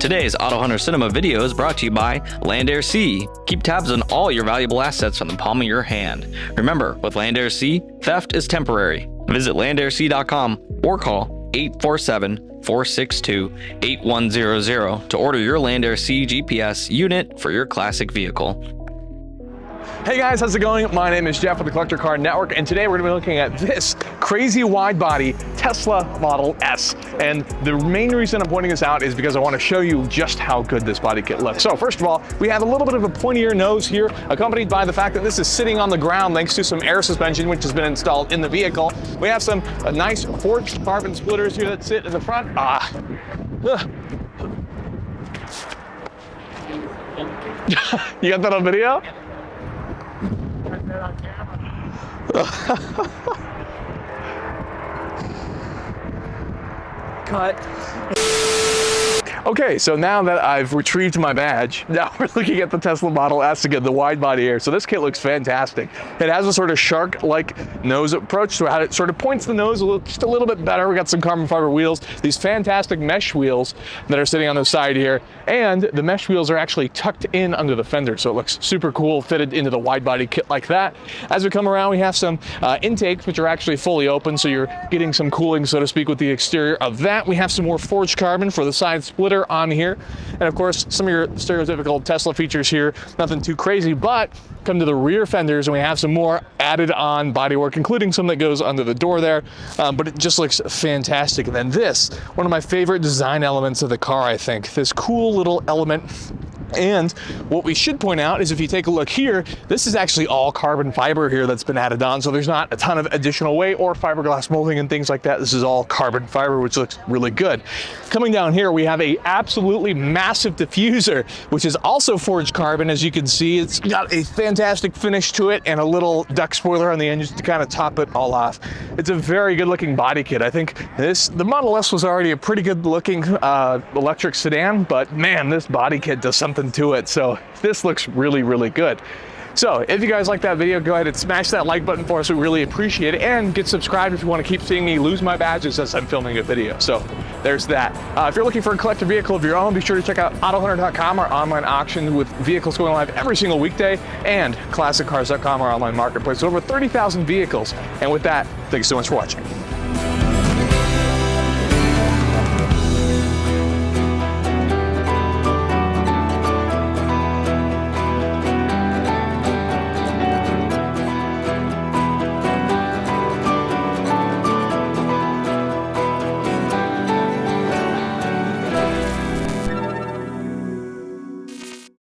Today's AutoHunter Cinema video is brought to you by Land Air Sea. Keep tabs on all your valuable assets from the palm of your hand. Remember, with Land Air Sea, theft is temporary. Visit landairSea.com or call 847-462-8100 to order your Land Air Sea GPS unit for your classic vehicle. Hey guys, how's it going? My name is Jeff with the Collector Car Network, and today we're going to be looking at this crazy wide-body Tesla Model S. And the main reason I'm pointing this out is because I want to show you just how good this body kit looks. So first of all, we have a little bit of a pointier nose here, accompanied by the fact that this is sitting on the ground thanks to some air suspension which has been installed in the vehicle. We have some nice forged carbon splitters here that sit in the front. You got that on video? Cut. Okay, so now that I've retrieved my badge, now we're looking at the Tesla Model S again, the wide body here. So this kit looks fantastic. It has a sort of shark-like nose approach, so it sort of points the nose just a little bit better. We got some carbon fiber wheels, these fantastic mesh wheels that are sitting on the side here, and the mesh wheels are actually tucked in under the fender, so it looks super cool, fitted into the wide body kit like that. As we come around, we have some intakes, which are actually fully open, so you're getting some cooling, so to speak, with the exterior of that. We have some more forged carbon for the side splitter on here, and of course some of your stereotypical Tesla features here, nothing too crazy. But come to the rear fenders and we have some more added on bodywork, including some that goes under the door there, but it just looks fantastic. And then this, one of my favorite design elements of the car, I think, this cool little element. And what we should point out is if you take a look here, this is actually all carbon fiber here that's been added on, so there's not a ton of additional weight or fiberglass molding and things like that. This is all carbon fiber, which looks really good. Coming down here, we have a absolutely massive diffuser, which is also forged carbon. As you can see, it's got a fantastic finish to it and a little duct spoiler on the end just to kind of top it all off. It's a very good looking body kit. I think the Model S was already a pretty good looking electric sedan, but man, this body kit does something to it. So this looks really, really good. So if you guys like that video, go ahead and smash that like button for us. We really appreciate it. And get subscribed if you want to keep seeing me lose my badges as I'm filming a video. So there's that. If you're looking for a collector vehicle of your own, be sure to check out AutoHunter.com, our online auction with vehicles going live every single weekday, and ClassicCars.com, our online marketplace with over 30,000 vehicles. And with that, thanks so much for watching.